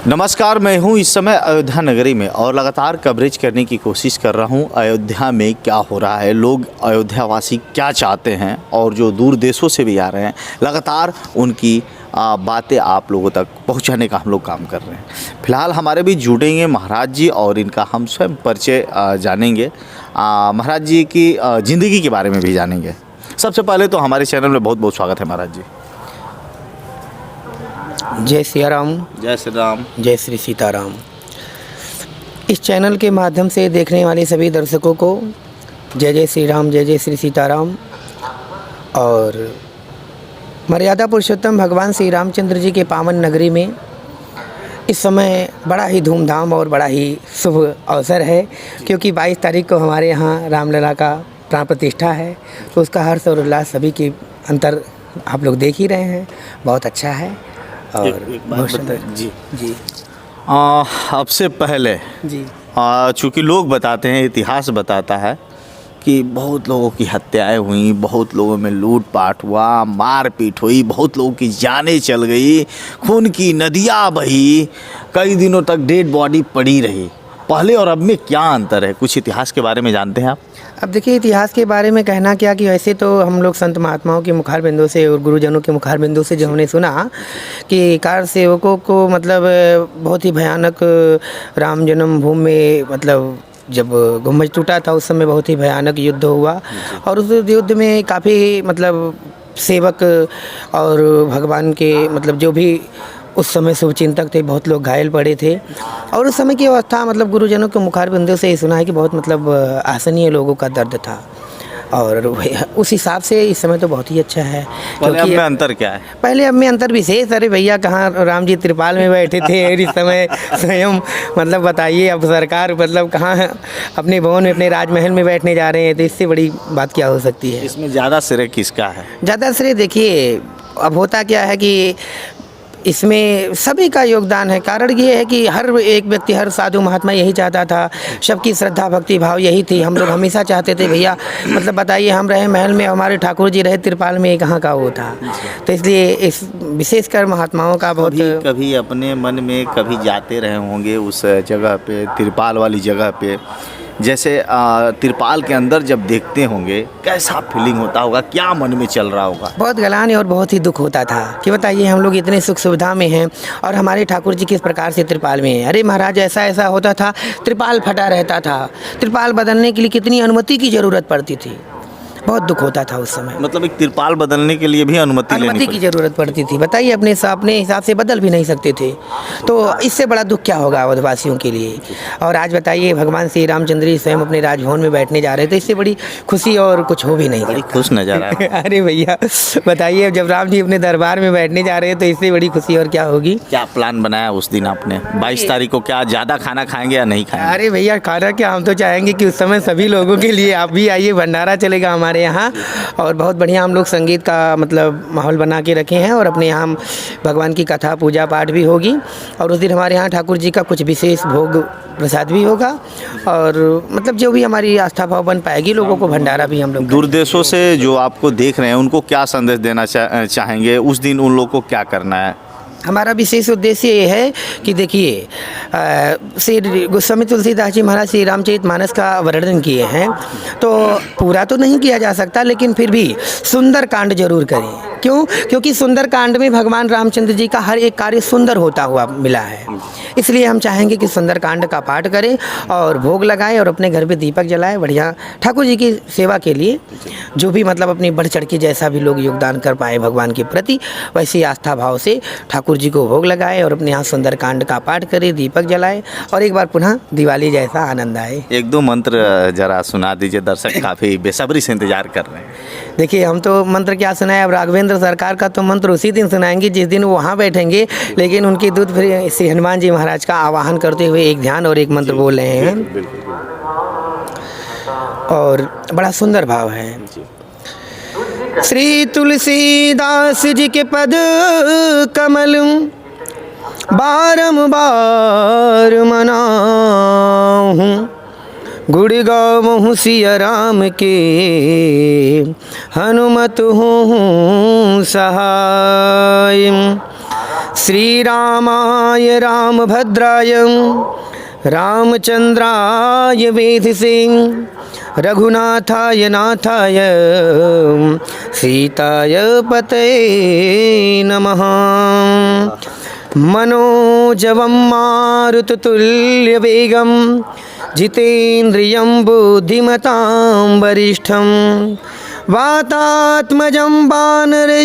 नमस्कार, मैं हूं इस समय अयोध्या नगरी में और लगातार कवरेज करने की कोशिश कर रहा हूं अयोध्या में क्या हो रहा है, लोग अयोध्यावासी क्या चाहते हैं और जो दूर देशों से भी आ रहे हैं लगातार उनकी बातें आप लोगों तक पहुंचाने का हम लोग काम कर रहे हैं। फिलहाल हमारे भी जुड़ेंगे महाराज जी और इनका हम स्वयं परिचय जानेंगे, महाराज जी की ज़िंदगी के बारे में भी जानेंगे। सबसे पहले तो हमारे चैनल में बहुत बहुत स्वागत है महाराज जी। जय सिया राम, जय श्री राम, जय श्री सीताराम। इस चैनल के माध्यम से देखने वाले सभी दर्शकों को जय जय श्री राम, जय जय श्री सीताराम। और मर्यादा पुरुषोत्तम भगवान श्री रामचंद्र जी के पावन नगरी में इस समय बड़ा ही धूमधाम और बड़ा ही शुभ अवसर है, क्योंकि 22 तारीख को हमारे यहाँ रामलला का प्राण प्रतिष्ठा है। तो उसका हर्ष और उल्लास सभी के अंतर आप लोग देख ही रहे हैं, बहुत अच्छा है। और एक बात बताइए जी जी अब से पहले जी चूँकि लोग बताते हैं, इतिहास बताता है कि बहुत लोगों की हत्याएं हुई, बहुत लोगों में लूटपाट हुआ, मारपीट हुई, बहुत लोगों की जानें चल गई, खून की नदियाँ बही, कई दिनों तक डेड बॉडी पड़ी रही। पहले और अब में क्या अंतर है, कुछ इतिहास के बारे में जानते हैं आप? अब देखिए, इतिहास के बारे में कहना क्या कि वैसे तो हम लोग संत महात्माओं के मुखार बिंदु से और गुरुजनों के मुखार बिंदु से जो हमने सुना कि कार सेवकों को मतलब बहुत ही भयानक राम जन्मभूमि में मतलब जब गुम्बज टूटा था उस समय बहुत ही भयानक युद्ध हुआ। और उस युद्ध में काफ़ी मतलब सेवक और भगवान के मतलब जो भी उस समय शुभचिंतक थे, बहुत लोग घायल पड़े थे। और उस समय की अवस्था मतलब गुरुजनों के मुखार बिंदु से ये सुना है कि बहुत मतलब असहनीय लोगों का दर्द था। और उस हिसाब से इस समय तो बहुत ही अच्छा है। पहले अब में अंतर क्या है? पहले अब में अंतर विशेष, अरे भैया कहाँ राम जी त्रिपाल में बैठे थे और इस समय स्वयं मतलब बताइए, अब सरकार मतलब कहाँ अपने भवन में अपने राजमहल में बैठने जा रहे हैं, तो इससे बड़ी बात क्या हो सकती है। इसमें ज़्यादा श्रेय किसका है? ज़्यादा श्रेय देखिए, अब होता क्या है कि इसमें सभी का योगदान है। कारण ये है कि हर एक व्यक्ति, हर साधु महात्मा यही चाहता था, सबकी श्रद्धा भक्ति भाव यही थी। हम लोग हमेशा चाहते थे भैया मतलब बताइए, हम रहे महल में, हमारे ठाकुर जी रहे त्रिपाल में, कहाँ का वो था। तो इसलिए इस विशेषकर महात्माओं का बहुत कभी अपने मन में कभी जाते रहे होंगे उस जगह पे, त्रिपाल वाली जगह पे, जैसे त्रिपाल के अंदर जब देखते होंगे कैसा फीलिंग होता होगा, क्या मन में चल रहा होगा? बहुत गलानी और बहुत ही दुख होता था कि बताइए हम लोग इतने सुख सुविधा में हैं और हमारे ठाकुर जी किस प्रकार से त्रिपाल में हैं। अरे महाराज, ऐसा ऐसा होता था, त्रिपाल फटा रहता था, त्रिपाल बदलने के लिए कितनी अनुमति की ज़रूरत पड़ती थी। बहुत दुख होता था उस समय। मतलब एक तिरपाल बदलने के लिए भी अनुमति की ज़रूरत पड़ती थी। बताइए, अपने हिसाब से बदल भी नहीं सकते थे। तो इससे बड़ा दुख क्या होगा अवधवासियों के लिए। और आज बताइए, भगवान श्री रामचंद्र जी स्वयं अपने राजभवन में बैठने जा रहे थे, इससे बड़ी खुशी और कुछ हो भी नहीं। बड़ी खुश नजर आ रहा है। अरे भैया बताइए, जब राम जी अपने दरबार में बैठने जा रहे हैं तो इससे बड़ी खुशी और क्या होगी। क्या प्लान बनाया उस दिन आपने 22 तारीख को? क्या ज़्यादा खाना खाएंगे या नहीं खाएंगे? अरे भैया, खाना क्या, हम तो चाहेंगे कि उस समय सभी लोगों के लिए आप भी आइए, भंडारा चलेगा हमारे यहाँ। और बहुत बढ़िया हम लोग संगीत का मतलब माहौल बना के रखे हैं और अपने यहाँ भगवान की कथा पूजा पाठ भी होगी। और उस दिन हमारे यहाँ ठाकुर जी का कुछ विशेष भोग प्रसाद भी होगा। और मतलब जो भी हमारी आस्था भाव बन पाएगी, लोगों को भंडारा भी हम लोग। दूर देशों से जो आपको देख रहे हैं उनको क्या संदेश देना चाहेंगे? उस दिन उन लोगों को क्या करना है? हमारा विशेष उद्देश्य ये है कि देखिए, श्री गोस्वामी तुलसीदास जी महाराज श्री रामचरितमानस का वर्णन किए हैं, तो पूरा तो नहीं किया जा सकता, लेकिन फिर भी सुंदर कांड जरूर करें। क्यों? क्योंकि सुंदर कांड में भगवान रामचंद्र जी का हर एक कार्य सुंदर होता हुआ मिला है। इसलिए हम चाहेंगे कि सुंदर कांड का पाठ करें और भोग लगाएं और अपने घर पे दीपक जलाएं। बढ़िया ठाकुर जी की सेवा के लिए जो भी मतलब अपनी बढ़ चढ़ के जैसा भी लोग योगदान कर पाए भगवान के प्रति, वैसी आस्था भाव से ठाकुर जी को भोग लगाए और अपने यहाँ सुंदर कांड का पाठ करें, दीपक जलाए और एक बार पुनः दिवाली जैसा आनंद आए। एक दो मंत्र जरा सुना दीजिए, दर्शक काफ़ी बेसब्री से इंतजार कर रहे हैं। देखिए, हम तो मंत्र क्या सुनाए, अब राघवेंद्र सरकार का तो मंत्र उसी दिन सुनाएंगे जिस दिन वो वहाँ बैठेंगे, लेकिन उनके दूत फिर श्री हनुमान जी महाराज का आवाहन करते हुए एक ध्यान और एक मंत्र बोल रहे हैं। और बड़ा सुंदर भाव है। श्री तुलसीदास जी के पद कमल बारंबार मनाऊं, गुण गावहूँ सिया राम के, हनुमत हूँ सहाय। श्रीरामाय रामभद्राय रामचंद्राय वेधसे रघुनाथाय नाथाय सीताय पतये नमः। मनोजवं मारुततुल्यवेगं जितेन्द्रियं बुद्धिमतां वरिष्ठं वातात्मजं वानरयूथमुख्यं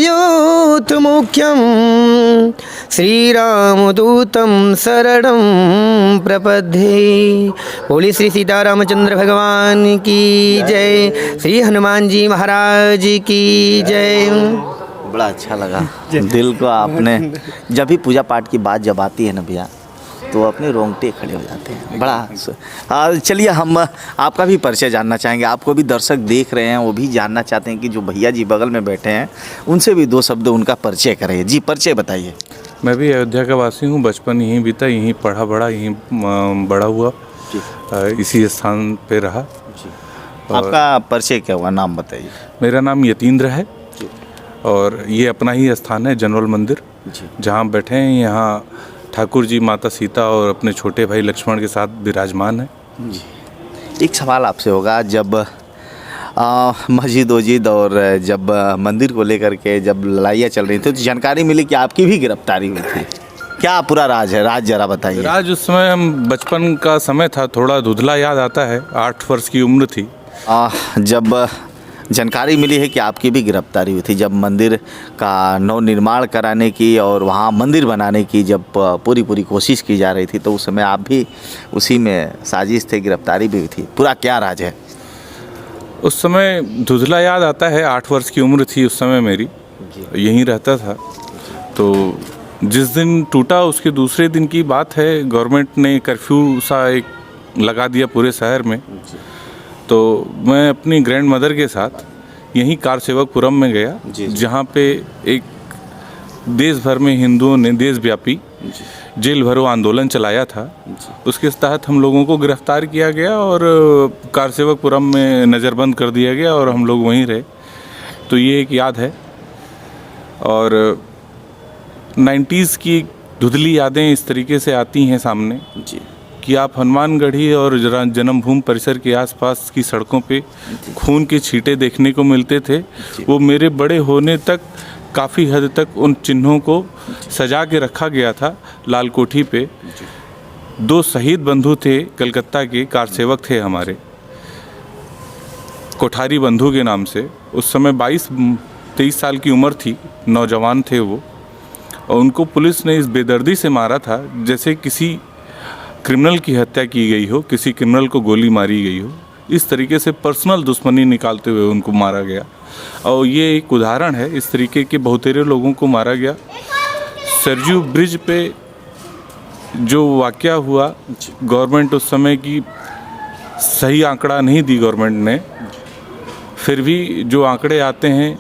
श्रीरामदूतं शरणं प्रपद्ये। बोली श्री सीतारामचंद्र भगवान की जय, श्री हनुमान जी महाराज की जय। बड़ा अच्छा लगा दिल को आपने, जब भी पूजा पाठ की बात जब आती है ना भैया तो अपने रोंगटे खड़े हो जाते हैं। बड़ा चलिए हम आपका भी परिचय जानना चाहेंगे, आपको भी दर्शक देख रहे हैं, वो भी जानना चाहते हैं कि जो भैया जी बगल में बैठे हैं उनसे भी दो शब्द उनका परिचय करें। जी परिचय बताइए। मैं भी अयोध्या का वासी हूँ, बचपन यहीं बीता, यहीं पढ़ा बड़ा, यहीं बड़ा हुआ, इसी स्थान पे रहा। आपका परिचय क्या हुआ, नाम बताइए। मेरा नाम यतीन्द्र है और ये अपना ही स्थान है जनरल मंदिर, जहाँ बैठे हैं। यहाँ ठाकुर जी माता सीता और अपने छोटे भाई लक्ष्मण के साथ विराजमान है। एक सवाल आपसे होगा, जब मस्जिद वजिद और जब मंदिर को लेकर के जब लड़ाइयाँ चल रही थी तो जानकारी मिली कि आपकी भी गिरफ्तारी हुई थी, क्या पूरा राज है, राज जरा बताइए। राज उस समय हम बचपन का समय था, थोड़ा धुंधला याद आता है, 8 वर्ष की उम्र थी। जब जानकारी मिली है कि आपकी भी गिरफ्तारी हुई थी, जब मंदिर का नवनिर्माण कराने की और वहाँ मंदिर बनाने की जब पूरी कोशिश की जा रही थी तो उस समय आप भी उसी में साजिश थे, गिरफ्तारी भी हुई थी, पूरा क्या राज है? उस समय धुंधला याद आता है, 8 वर्ष की उम्र थी उस समय मेरी, यहीं रहता था। तो जिस दिन टूटा उसके दूसरे दिन की बात है, गवर्नमेंट ने कर्फ्यू सा एक लगा दिया पूरे शहर में। तो मैं अपनी ग्रैंड मदर के साथ यहीं कार सेवकपुरम में गया, जहाँ पे एक देश भर में हिंदुओं ने देशव्यापी जेल भरो आंदोलन चलाया था। उसके तहत हम लोगों को गिरफ्तार किया गया और कार सेवकपुरम में नज़रबंद कर दिया गया और हम लोग वहीं रहे। तो ये एक याद है। और 90s की धुंधली यादें इस तरीके से आती हैं सामने कि आप हनुमानगढ़ी और जन्मभूमि परिसर के आसपास की सड़कों पे खून के छींटे देखने को मिलते थे। वो मेरे बड़े होने तक काफ़ी हद तक उन चिन्हों को सजा के रखा गया था लाल कोठी पे। 2 शहीद बंधु थे, कलकत्ता के कार सेवक थे हमारे, कोठारी बंधु के नाम से। उस समय 22-23 साल की उम्र थी, नौजवान थे वो, और उनको पुलिस ने इस बेदर्दी से मारा था जैसे किसी क्रिमिनल की हत्या की गई हो, किसी क्रिमिनल को गोली मारी गई हो। इस तरीके से पर्सनल दुश्मनी निकालते हुए उनको मारा गया। और ये एक उदाहरण है, इस तरीके के बहुतेरे लोगों को मारा गया। सरजू ब्रिज पे जो वाक़या हुआ, गवर्नमेंट उस समय की सही आंकड़ा नहीं दी गवर्नमेंट ने, फिर भी जो आंकड़े आते हैं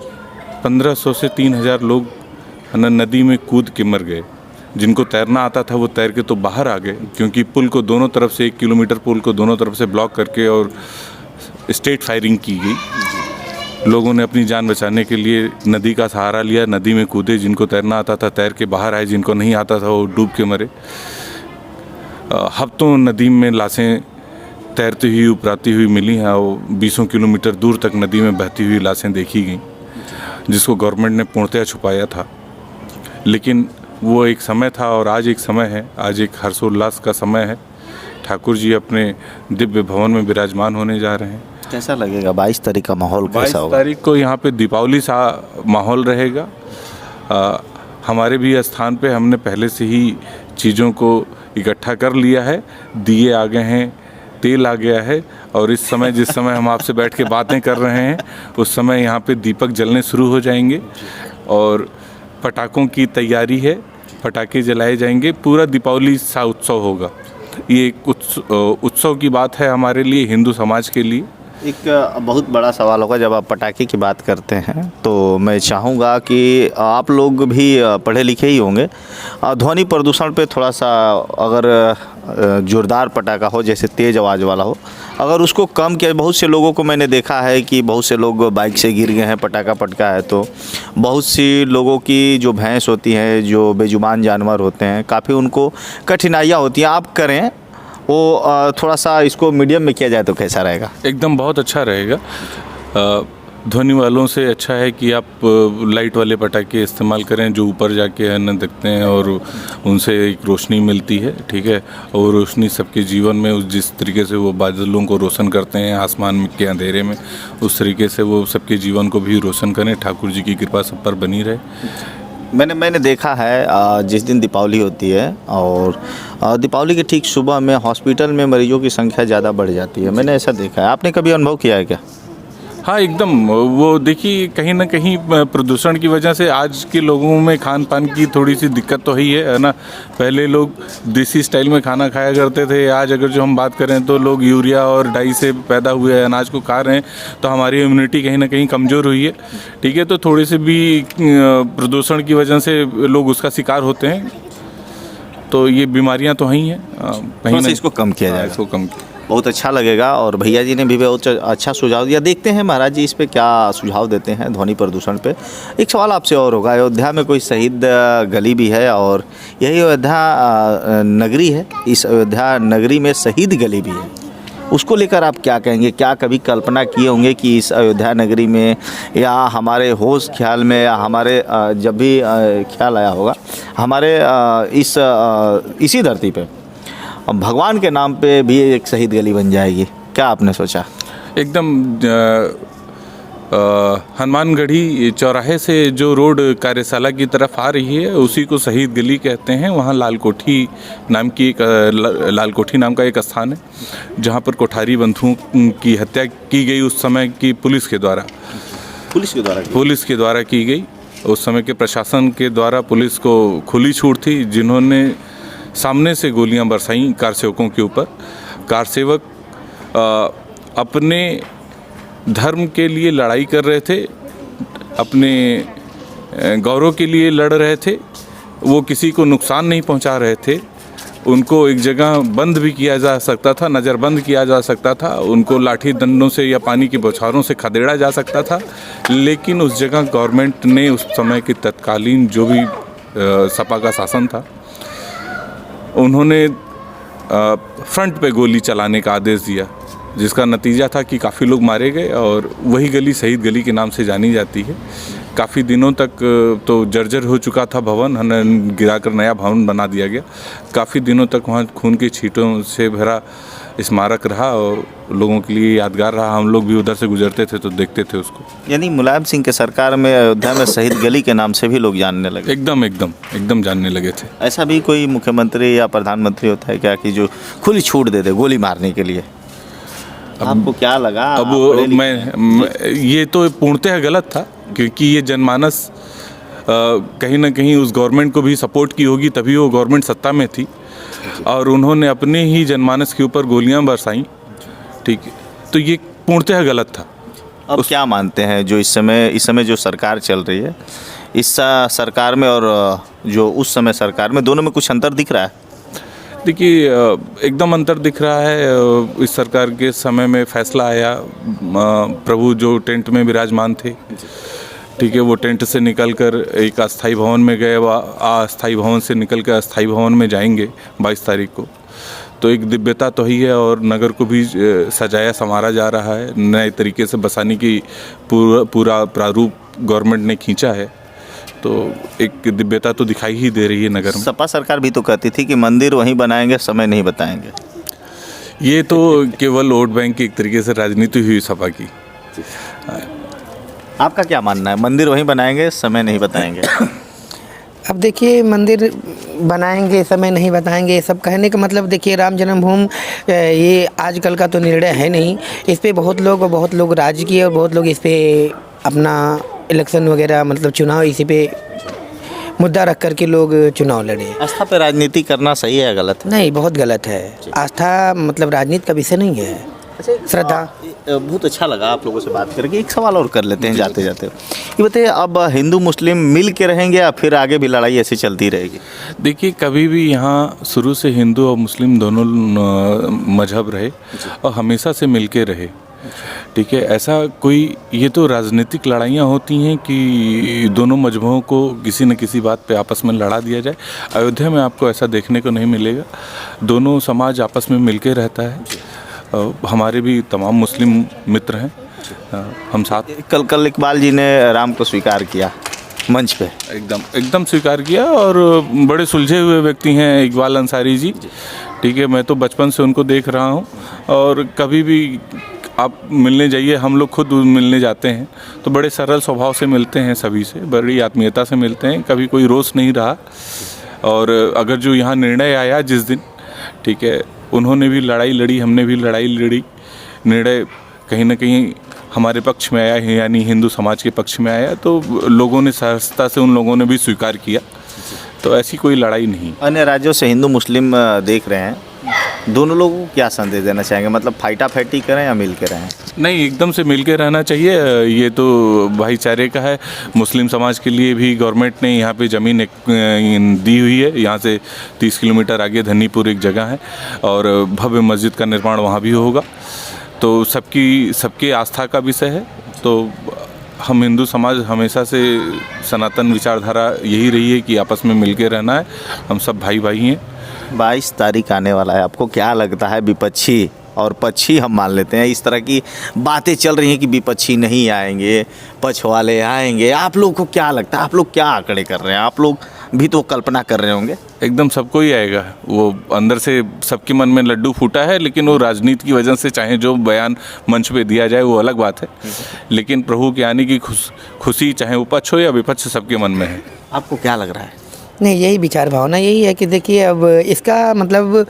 1500 से 3000 लोग नदी में कूद के मर गए। जिनको तैरना आता था वो तैर के तो बाहर आ गए, क्योंकि पुल को दोनों तरफ से 1 किलोमीटर पुल को दोनों तरफ से ब्लॉक करके और स्टेट फायरिंग की गई। लोगों ने अपनी जान बचाने के लिए नदी का सहारा लिया, नदी में कूदे, जिनको तैरना आता था तैर के बाहर आए, जिनको नहीं आता था वो डूब के मरे। हफ्तों नदी में लाशें तैरती हुई उपराती हुई मिली हैं और 20 किलोमीटर दूर तक नदी में बहती हुई लाशें देखी गईं, जिसको गवर्नमेंट ने पूर्णतया छुपाया था। लेकिन वो एक समय था और आज एक समय है, आज एक हर्षोल्लास का समय है। ठाकुर जी अपने दिव्य भवन में विराजमान होने जा रहे हैं। कैसा लगेगा 22 तारीख का माहौल कैसा 22 होगा? तारीख को यहाँ पे दीपावली सा माहौल रहेगा। हमारे भी स्थान पे हमने पहले से ही चीज़ों को इकट्ठा कर लिया है, दिए आ गए हैं, तेल आ गया है, और इस समय जिस समय हम आपसे बैठ के बातें कर रहे हैं उस समय यहाँ पे दीपक जलने शुरू हो जाएंगे और पटाखों की तैयारी है, पटाखे जलाए जाएंगे। पूरा दीपावली सा उत्सव होगा। ये एक उत्सव की बात है हमारे लिए, हिंदू समाज के लिए। एक बहुत बड़ा सवाल होगा जब आप पटाखे की बात करते हैं, तो मैं चाहूँगा कि आप लोग भी पढ़े लिखे ही होंगे, ध्वनि प्रदूषण पे थोड़ा सा अगर ज़ोरदार पटाखा हो, जैसे तेज़ आवाज़ वाला हो, अगर उसको कम किया, बहुत से लोगों को मैंने देखा है कि बहुत से लोग बाइक से गिर गए हैं, पटाखा पटका है, तो बहुत सी लोगों की जो भैंस होती है, जो बेजुबान जानवर होते हैं, काफ़ी उनको कठिनाइयाँ होती हैं। आप करें वो थोड़ा सा इसको मीडियम में किया जाए तो कैसा रहेगा? एकदम बहुत अच्छा रहेगा। ध्वनि वालों से अच्छा है कि आप लाइट वाले पटाखे इस्तेमाल करें जो ऊपर जाके है ना दिखते हैं और उनसे एक रोशनी मिलती है, ठीक है। और रोशनी सबके जीवन में उस जिस तरीके से वो बादलों को रोशन करते हैं आसमान के अंधेरे में, उस तरीके से वो सबके जीवन को भी रोशन करें। ठाकुर जी की कृपा सब पर बनी रहे। मैंने देखा है जिस दिन दीपावली होती है और दीपावली के ठीक सुबह में हॉस्पिटल में मरीजों की संख्या ज़्यादा बढ़ जाती है, मैंने ऐसा देखा है। आपने कभी अनुभव किया है क्या? हाँ एकदम। वो देखिए कहीं ना कहीं प्रदूषण की वजह से आज के लोगों में खान पान की थोड़ी सी दिक्कत तो है ना। पहले लोग देसी स्टाइल में खाना खाया करते थे, आज अगर जो हम बात करें तो लोग यूरिया और डाई से पैदा हुए अनाज को खा रहे हैं, तो हमारी इम्यूनिटी कहीं ना कहीं कमज़ोर हुई है, ठीक है। तो थोड़ी सी भी प्रदूषण की वजह से लोग उसका शिकार होते हैं, तो ये बीमारियां तो हैं कहीं ना। इसको कम किया जाए, इसको कम किया बहुत अच्छा लगेगा। और भैया जी ने भी बहुत अच्छा सुझाव दिया। देखते हैं महाराज जी इस पे क्या सुझाव देते हैं ध्वनि प्रदूषण पे। एक सवाल आपसे और होगा, अयोध्या में कोई शहीद गली भी है और यही अयोध्या नगरी है, इस अयोध्या नगरी में शहीद गली भी है, उसको लेकर आप क्या कहेंगे? क्या कभी कल्पना किए होंगे कि इस अयोध्या नगरी में या हमारे होश ख्याल में या हमारे जब भी ख्याल आया होगा हमारे इसी धरती पे भगवान के नाम पे भी एक शहीद गली बन जाएगी? क्या आपने सोचा? एकदम हनुमानगढ़ी चौराहे से जो रोड कार्यशाला की तरफ आ रही है उसी को शहीद गली कहते हैं। वहाँ लाल कोठी नाम का एक स्थान है जहाँ पर कोठारी बंधुओं की हत्या की गई उस समय की पुलिस के द्वारा की गई। उस समय के प्रशासन के द्वारा पुलिस को खुली छूट थी, जिन्होंने सामने से गोलियां बरसाईं कार सेवकों के ऊपर। कार सेवक अपने धर्म के लिए लड़ाई कर रहे थे, अपने गौरव के लिए लड़ रहे थे, वो किसी को नुकसान नहीं पहुंचा रहे थे। उनको एक जगह बंद भी किया जा सकता था, नज़रबंद किया जा सकता था, उनको लाठी डंडों से या पानी की बौछारों से खदेड़ा जा सकता था, लेकिन उस जगह गवर्नमेंट ने उस समय की तत्कालीन जो भी सपा का शासन था, उन्होंने फ्रंट पे गोली चलाने का आदेश दिया, जिसका नतीजा था कि काफ़ी लोग मारे गए और वही गली शहीद गली के नाम से जानी जाती है। काफ़ी दिनों तक तो जर्जर हो चुका था भवन, गिराकर नया भवन बना दिया गया। काफ़ी दिनों तक वहाँ खून के छींटों से भरा स्मारक रहा और लोगों के लिए यादगार रहा। हम लोग भी उधर से गुजरते थे तो देखते थे उसको। यानी मुलायम सिंह के सरकार में अयोध्या में शहीद गली के नाम से भी लोग जानने लगे? एकदम जानने लगे थे। ऐसा भी कोई मुख्यमंत्री या प्रधानमंत्री होता है क्या कि जो खुली छूट दे दे गोली मारने के लिए? आपको क्या लगा? अब ये तो पूर्णतः गलत था, क्योंकि ये जनमानस कहीं ना कहीं उस गवर्नमेंट को भी सपोर्ट की होगी, तभी वो गवर्नमेंट सत्ता में थी और उन्होंने अपने ही जनमानस के ऊपर गोलियां बरसाईं, ठीक है। तो ये पूर्णतः गलत था। अब क्या मानते हैं जो इस समय जो सरकार चल रही है, इस सरकार में और जो उस समय सरकार में, दोनों में कुछ अंतर दिख रहा है? देखिए एकदम अंतर दिख रहा है। इस सरकार के समय में फैसला आया, प्रभु जो टेंट में विराजमान थे, ठीक है, वो टेंट से निकलकर एक अस्थाई भवन में गए, अस्थाई भवन से निकल कर अस्थाई भवन में जाएंगे 22 तारीख को। तो एक दिव्यता तो ही है और नगर को भी सजाया संवारा जा रहा है, नए तरीके से बसाने की पूरा प्रारूप गवर्नमेंट ने खींचा है, तो एक दिव्यता तो दिखाई ही दे रही है नगर में। सपा सरकार भी तो कहती थी कि मंदिर वहीं बनाएंगे, समय नहीं बताएंगे। ये तो केवल वोट बैंक की एक तरीके से राजनीति हुई सपा की। आपका क्या मानना है? मंदिर वहीं बनाएंगे, समय नहीं बताएंगे? अब देखिए, मंदिर बनाएंगे, समय नहीं बताएंगे, ये सब कहने का मतलब, देखिए राम जन्मभूमि ये आजकल का तो निर्णय है नहीं। इस पे बहुत लोग राज किए और बहुत लोग इस पे अपना इलेक्शन वगैरह मतलब चुनाव इसी पे मुद्दा रख करके लोग चुनाव लड़े। आस्था पे राजनीति करना सही है या गलत है? नहीं, बहुत गलत है। आस्था मतलब राजनीति का विषय नहीं है, श्रद्धा। बहुत अच्छा लगा आप लोगों से बात करके। एक सवाल और कर लेते हैं जाते जाते, ये बताइए अब हिंदू मुस्लिम मिल के रहेंगे या फिर आगे भी लड़ाई ऐसी चलती रहेगी? देखिए, कभी भी यहाँ शुरू से हिंदू और मुस्लिम दोनों मजहब रहे और हमेशा से मिल के रहे, ठीक है। ऐसा कोई, ये तो राजनीतिक लड़ाइयाँ होती हैं कि दोनों मजहबों को किसी न किसी बात पे आपस में लड़ा दिया जाए। अयोध्या में आपको ऐसा देखने को नहीं मिलेगा। दोनों समाज आपस में मिल के रहता है। हमारे भी तमाम मुस्लिम मित्र हैं, हम साथ। कल इकबाल जी ने राम को स्वीकार किया मंच पे, एकदम स्वीकार किया, और बड़े सुलझे हुए व्यक्ति हैं इकबाल अंसारी जी, ठीक है। मैं तो बचपन से उनको देख रहा हूँ, और कभी भी आप मिलने जाइए, हम लोग खुद मिलने जाते हैं तो बड़े सरल स्वभाव से मिलते हैं, सभी से बड़ी आत्मीयता से मिलते हैं, कभी कोई रोष नहीं रहा। और अगर जो यहाँ निर्णय आया जिस दिन, ठीक है, उन्होंने भी लड़ाई लड़ी, हमने भी लड़ाई लड़ी, निर्णय कहीं ना कहीं हमारे पक्ष में आया है, यानी हिंदू समाज के पक्ष में आया, तो लोगों ने सहजता से उन लोगों ने भी स्वीकार किया। तो ऐसी कोई लड़ाई नहीं। अन्य राज्यों से हिंदू मुस्लिम देख रहे हैं, दोनों लोगों को क्या संदेश देना चाहेंगे? मतलब फाइटा फाइटी करें या मिल के रहें? नहीं, एकदम से मिल के रहना चाहिए। ये तो भाईचारे का है। मुस्लिम समाज के लिए भी गवर्नमेंट ने यहाँ पे ज़मीन दी हुई है। यहाँ से 30 किलोमीटर आगे धन्नीपुर एक जगह है, और भव्य मस्जिद का निर्माण वहाँ भी होगा। तो सबकी आस्था का विषय है। तो हम हिंदू समाज हमेशा से सनातन विचारधारा यही रही है कि आपस में मिल के रहना है, हम सब भाई भाई हैं। 22 तारीख आने वाला है, आपको क्या लगता है? विपक्षी और पक्षी हम मान लेते हैं, इस तरह की बातें चल रही हैं कि विपक्षी नहीं आएंगे, पक्ष वाले आएंगे। आप लोग को क्या लगता है? आप लोग क्या आंकड़े कर रहे हैं? आप लोग भी तो कल्पना कर रहे होंगे। एकदम सबको ही आएगा। वो अंदर से सबके मन में लड्डू फूटा है, लेकिन वो राजनीति की वजह से चाहे जो बयान मंच पे दिया जाए वो अलग बात है, लेकिन प्रभु के आने की खुशी चाहे वो पक्ष हो या विपक्ष सबके मन में है। आपको क्या लग रहा है? नहीं, यही विचार भावना यही है कि देखिए, अब इसका मतलब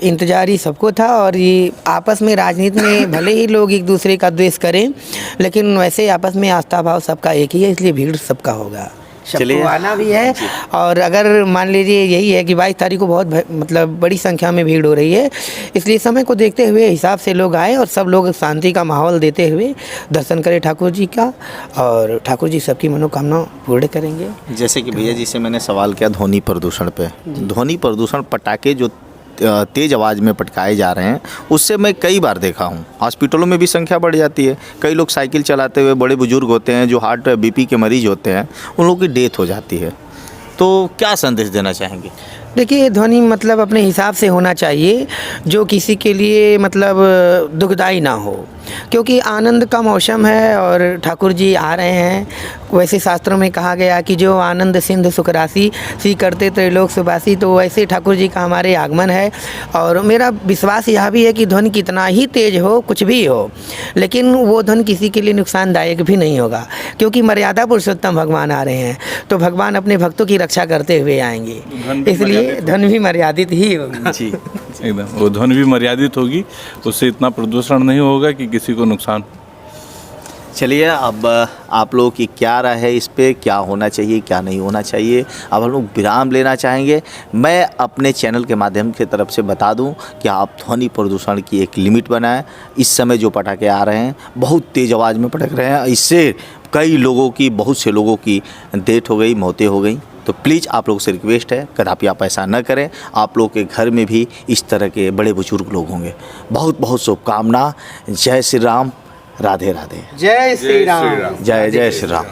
इंतजार ही सबको था, और ये आपस में राजनीति में भले ही लोग एक दूसरे का द्वेष करें, लेकिन वैसे आपस में आस्था भाव सबका एक ही है, इसलिए भीड़ सबका होगा, सबको आना भी है। और अगर मान लीजिए यही है कि 22 तारीख को बहुत मतलब बड़ी संख्या में भीड़ हो रही है, इसलिए समय को देखते हुए हिसाब से लोग आए और सब लोग शांति का माहौल देते हुए दर्शन करें ठाकुर जी का, और ठाकुर जी सबकी मनोकामना पूर्ण करेंगे। जैसे कि भैया जी से मैंने सवाल किया ध्वनि प्रदूषण पे, ध्वनि प्रदूषण, पटाखे जो तेज़ आवाज़ में पटकाए जा रहे हैं, उससे मैं कई बार देखा हूँ हॉस्पिटलों में भी संख्या बढ़ जाती है। कई लोग साइकिल चलाते हुए, बड़े बुजुर्ग होते हैं जो हार्ट बीपी के मरीज होते हैं, उन लोगों की डेथ हो जाती है। तो क्या संदेश देना चाहेंगे? देखिए, ध्वनि मतलब अपने हिसाब से होना चाहिए, जो किसी के लिए मतलब दुखदाई ना हो, क्योंकि आनंद का मौसम है और ठाकुर जी आ रहे हैं। वैसे शास्त्रों में कहा गया कि जो आनंद सिंध सुख राशि सी करते त्रैलोक सुबासी, तो वैसे ठाकुर जी का हमारे आगमन है। और मेरा विश्वास यह भी है कि ध्वनि कितना ही तेज हो, कुछ भी हो, लेकिन वो ध्वनि किसी के लिए नुकसानदायक भी नहीं होगा, क्योंकि मर्यादा पुरुषोत्तम भगवान आ रहे हैं, तो भगवान अपने भक्तों की रक्षा करते हुए आएंगे, इसलिए ध्वनि भी मर्यादित ही होगी। जी, एकदम, वो ध्वनि भी मर्यादित होगी, उससे इतना प्रदूषण नहीं होगा कि किसी को नुकसान। चलिए, अब आप लोगों की क्या राय है इस पे, क्या होना चाहिए क्या नहीं होना चाहिए? अब हम लोग विराम लेना चाहेंगे। मैं अपने चैनल के माध्यम की तरफ से बता दूं कि आप ध्वनि प्रदूषण की एक लिमिट बनाएं। इस समय जो पटाखे आ रहे हैं बहुत तेज़ आवाज़ में पटक रहे हैं, इससे कई लोगों की, बहुत से लोगों की डेथ हो गई, मौतें हो गई। तो प्लीज़ आप लोगों से रिक्वेस्ट है, कदापि आप ऐसा न करें। आप लोग के घर में भी इस तरह के बड़े बुजुर्ग लोग होंगे। बहुत बहुत शुभकामना। जय श्री राम, राधे राधे। जय श्री राम। जय जय श्री राम।